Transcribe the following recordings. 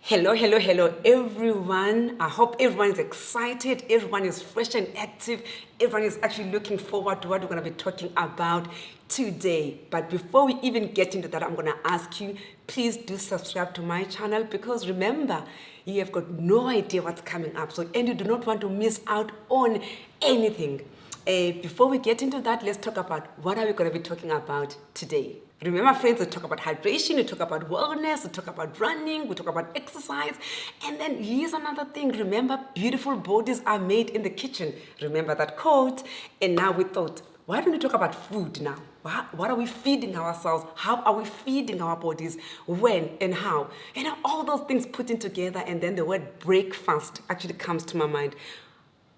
Hello, hello, hello, everyone. I hope everyone is excited, everyone is fresh and active, everyone is actually looking forward to what we're going to be talking about today. But before we even get into that, I'm going to ask you, please do subscribe to my channel, because remember, you have got no idea what's coming up. And you do not want to miss out on anything. Before we get into that, let's talk about what are we going to be talking about today. Remember, friends, we talk about hydration, we talk about wellness, we talk about running, we talk about exercise. And then here's another thing. Remember, beautiful bodies are made in the kitchen. Remember that quote? And now we thought, why don't we talk about food now? What are we feeding ourselves? How are we feeding our bodies? When and how? And all those things put in together, and then the word breakfast actually comes to my mind.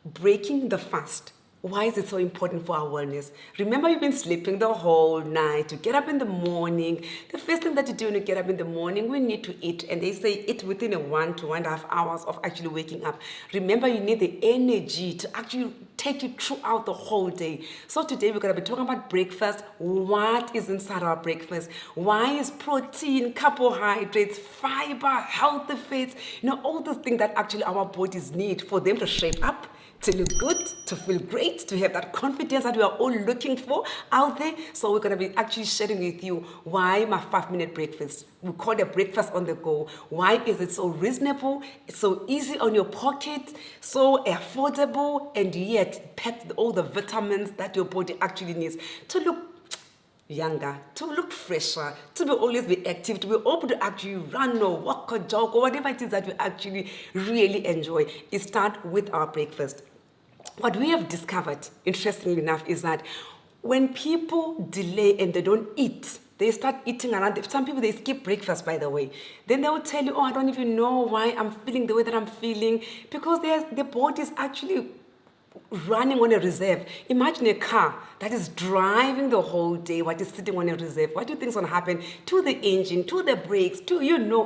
Breaking the fast. Why is it so important for our wellness? Remember, you've been sleeping the whole night. You get up in the morning. The first thing that you do when you get up in the morning, we need to eat. And they say eat within 1 to 1.5 hours of actually waking up. Remember, you need the energy to actually take you throughout the whole day. So today we're going to be talking about breakfast. What is inside our breakfast? Why is protein, carbohydrates, fiber, healthy fats, all those things that actually our bodies need for them to shape up, to look good, to feel great, to have that confidence that we are all looking for out there. So we're going to be actually sharing with you why my 5-minute breakfast. We call it breakfast on the go. Why is it so reasonable, it's so easy on your pocket, so affordable, and yet packed with all the vitamins that your body actually needs to look younger, to look fresher, to be always be active, to be able to actually run or walk or jog or whatever it is that we actually really enjoy. It starts with our breakfast. What we have discovered, interestingly enough, is that when people delay and they don't eat, they start eating around. Some people, they skip breakfast, by the way. Then they will tell you, I don't even know why I'm feeling the way that I'm feeling, because their body is actually running on a reserve. Imagine a car that is driving the whole day, what is sitting on a reserve. What do you think is going to happen to the engine, to the brakes, to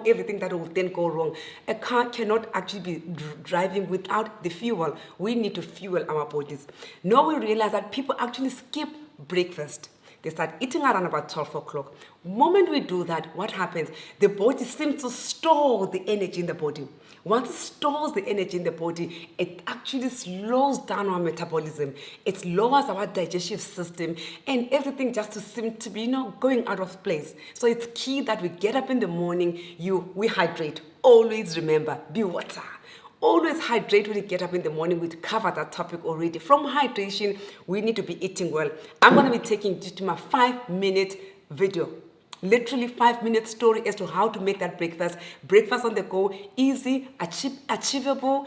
everything that will then go wrong? A car cannot actually be driving without the fuel. We need to fuel our bodies. Now we realize that people actually skip breakfast. They start eating around about 12 o'clock. The moment we do that, what happens? The body seems to store the energy in the body. Once it stores the energy in the body, it actually slows down our metabolism. It lowers our digestive system, and everything just seems to be, going out of place. So it's key that we get up in the morning, we hydrate. Always remember, be water. Always hydrate when you get up in the morning. We've covered that topic already. From hydration, we need to be eating well. I'm going to be taking you to my 5-minute video. Literally 5-minute story as to how to make that breakfast on the go, easy, achievable.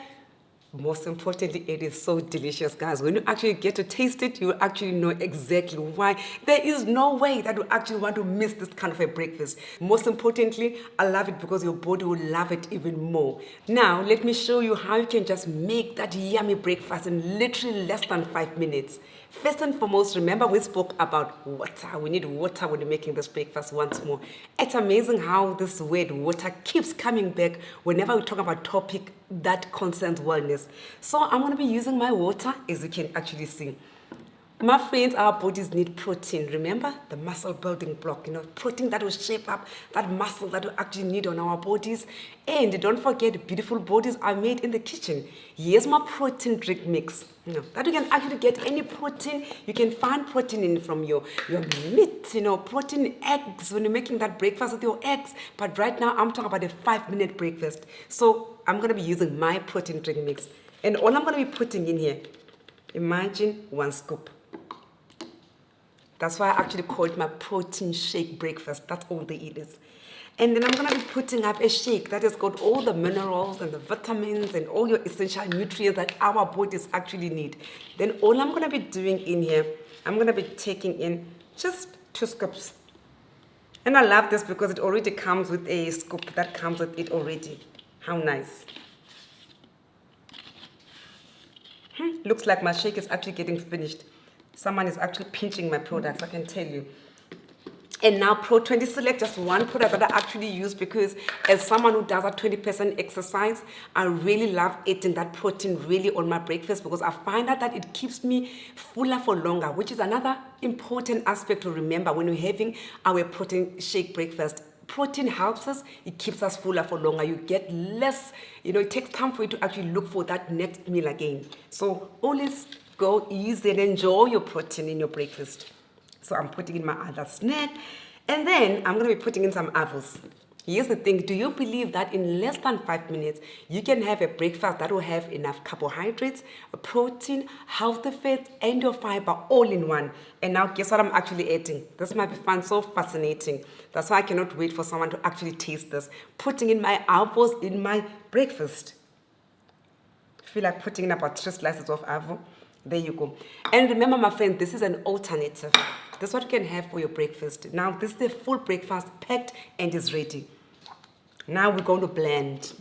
Most importantly, it is so delicious, guys. When you actually get to taste it, you will actually know exactly why. There is no way that you actually want to miss this kind of a breakfast. Most importantly, I love it because your body will love it even more. Now, let me show you how you can just make that yummy breakfast in literally less than 5 minutes. First and foremost, remember we spoke about water. We need water when you're making this breakfast once more. It's amazing how this word water keeps coming back whenever we talk about topic that concerns wellness. So I'm going to be using my water, as you can actually see. My friends, our bodies need protein. Remember, the muscle building block, protein that will shape up that muscle that we actually need on our bodies. And don't forget, beautiful bodies are made in the kitchen. Here's my protein drink mix. That you can actually get any protein. You can find protein in from your meat, protein, eggs, when you're making that breakfast with your eggs. But right now, I'm talking about a 5-minute breakfast. So I'm going to be using my protein drink mix. And all I'm going to be putting in here, imagine 1 scoop. That's why I actually call it my protein shake breakfast. That's all the it is. And then I'm going to be putting up a shake that has got all the minerals and the vitamins and all your essential nutrients that our bodies actually need. Then all I'm going to be doing in here, I'm going to be taking in just 2 scoops. And I love this because it already comes with a scoop that comes with it already. How nice. Looks like my shake is actually getting finished. Someone is actually pinching my products, I can tell you. And now Pro20 Select, just one product that I actually use, because as someone who does a 20% exercise, I really love eating that protein really on my breakfast, because I find out that it keeps me fuller for longer, which is another important aspect to remember when we're having our protein shake breakfast. protein helps us, it keeps us fuller for longer. You get less, it takes time for you to actually look for that next meal again. So always go easy and enjoy your protein in your breakfast. So I'm putting in my other snack, and then I'm going to be putting in some avos. Here's the thing, do you believe that in less than 5 minutes, you can have a breakfast that will have enough carbohydrates, protein, healthy fats, and your fiber all in one? And now guess what I'm actually adding? This might be fun, so fascinating. That's why I cannot wait for someone to actually taste this. Putting in my avos in my breakfast. I feel like putting in about 3 slices of avo. There you go. And remember, my friend, this is an alternative. This is what you can have for your breakfast. Now, this is the full breakfast packed and is ready. Now we're going to blend.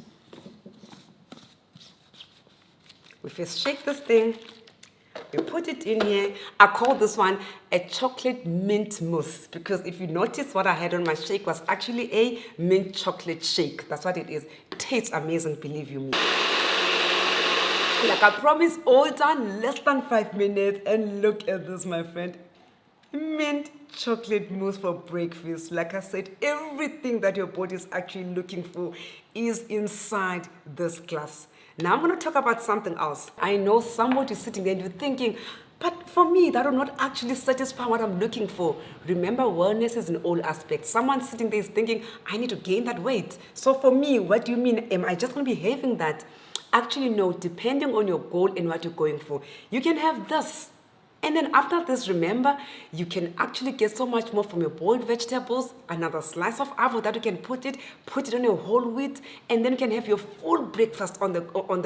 We first shake this thing. We put it in here. I call this one a chocolate mint mousse because if you notice what I had on my shake was actually a mint chocolate shake. That's what it is. It tastes amazing, believe you me. Like I promised, all done, less than 5 minutes. And look at this, my friend. Mint chocolate mousse for breakfast. Like I said, everything that your body is actually looking for is inside this glass. Now I'm going to talk about something else. I know somebody is sitting there and you're thinking, but for me, that will not actually satisfy what I'm looking for. Remember, wellness is in all aspects. Someone sitting there is thinking, I need to gain that weight. So for me, what do you mean? Am I just going to be having that? Actually, no, depending on your goal and what you're going for. You can have this. And then after this, remember, you can actually get so much more from your boiled vegetables, another slice of avo that you can put it on your whole wheat, and then you can have your full breakfast on the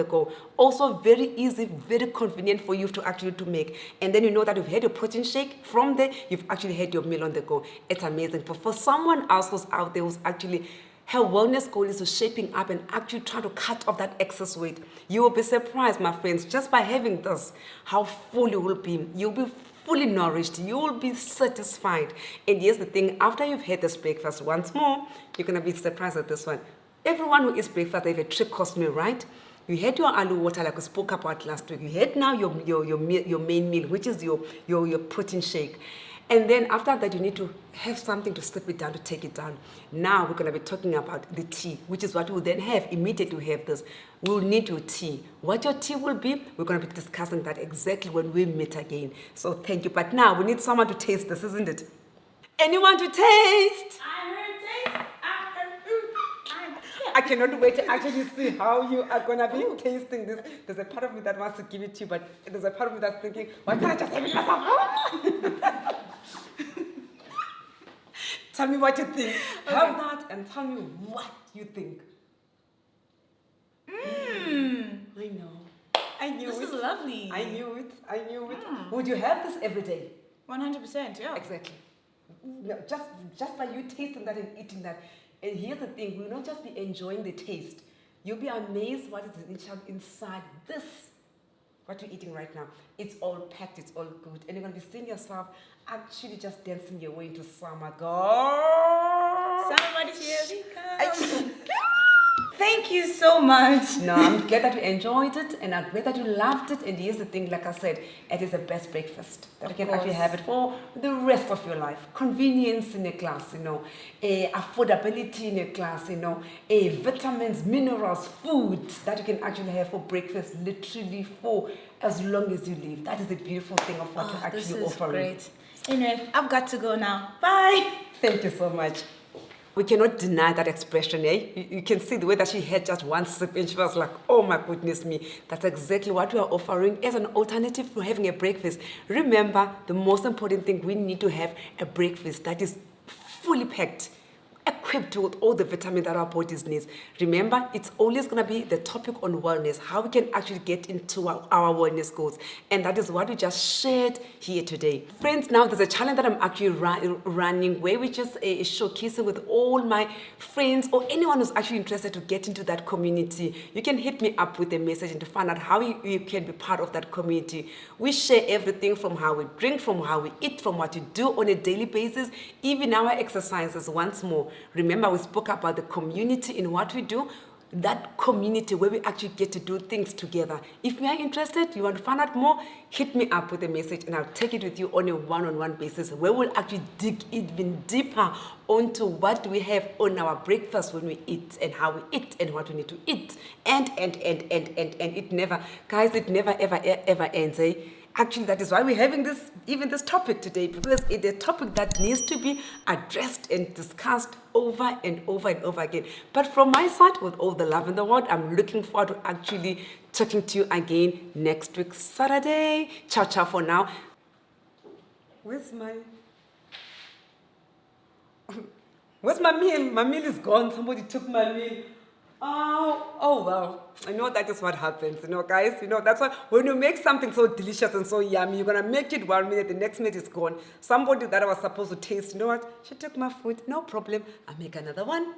go. Also very easy, very convenient for you to actually to make. And then you know that you've had your protein shake. From there, you've actually had your meal on the go. It's amazing. But for someone else who's out there who's actually her wellness goal is to shaping up and actually try to cut off that excess weight. You will be surprised, my friends, just by having this, how full you will be. You'll be fully nourished. You will be satisfied. And here's the thing, after you've had this breakfast once more, you're going to be surprised at this one. Everyone who eats breakfast, they have a trick-course meal, right? You had your aloo water like we spoke about last week. You had now your main meal, which is your protein shake. And then after that, you need to have something to slip it down, to take it down. Now we're going to be talking about the tea, which is what we'll then have. Immediately we have this. We'll need your tea. What your tea will be, we're going to be discussing that exactly when we meet again. So thank you. But now we need someone to taste this, isn't it? Anyone to taste? I heard taste. I cannot wait to actually see how you are going to be tasting this. There's a part of me that wants to give it to you, but there's a part of me that's thinking, why can't I just have it myself? Tell me what you think. Okay. Have that and tell me what you think. I know. I knew this it. This is lovely. I knew it. Would you have this every day? 100%, yeah. Exactly. No, just by you tasting that and eating that. And here's the thing, we'll not just be enjoying the taste. You'll be amazed what is inside this, what you're eating right now. It's all packed, it's all good. And you're going to be seeing yourself actually just dancing your way into summer. Girl! Somebody here come. Thank you so much. No, I'm glad that you enjoyed it and I'm glad that you loved it. And here's the thing, like I said, it is the best breakfast that you can actually have it for the rest of your life. Convenience in a glass, affordability in a glass, vitamins, minerals, food that you can actually have for breakfast, literally for as long as you live. That is the beautiful thing of what you're actually offering. Great. Anyway, I've got to go now. Bye. Thank you so much. We cannot deny that expression, eh? You can see the way that she had just one sip and she was like, oh my goodness me. That's exactly what we are offering as an alternative to having a breakfast. Remember, the most important thing, we need to have a breakfast that is fully packed, equipped with all the vitamins that our bodies needs. Remember, it's always going to be the topic on wellness, how we can actually get into our wellness goals. And that is what we just shared here today. Friends, now there's a challenge that I'm actually running where we just showcasing with all my friends or anyone who's actually interested to get into that community. You can hit me up with a message and to find out how you can be part of that community. We share everything from how we drink, from how we eat, from what we do on a daily basis, even our exercises once more. Remember, we spoke about the community in what we do. that community where we actually get to do things together. If you are interested, you want to find out more, hit me up with a message and I'll take it with you on a one-on-one basis where we'll actually dig even deeper onto what we have on our breakfast when we eat and how we eat and what we need to eat. And it never, guys, it never ever ends, eh? Actually, that is why we're having this topic today, because it's a topic that needs to be addressed and discussed over and over and over again. But from my side, with all the love in the world, I'm looking forward to actually talking to you again next week, Saturday. Ciao, ciao for now. Where's my meal? My meal is gone. Somebody took my meal. Oh well. I know that is what happens, guys. That's why when you make something so delicious and so yummy, you're gonna make it 1 minute, the next minute is gone. Somebody that I was supposed to taste, you know what? She took my food, no problem. I'll make another one.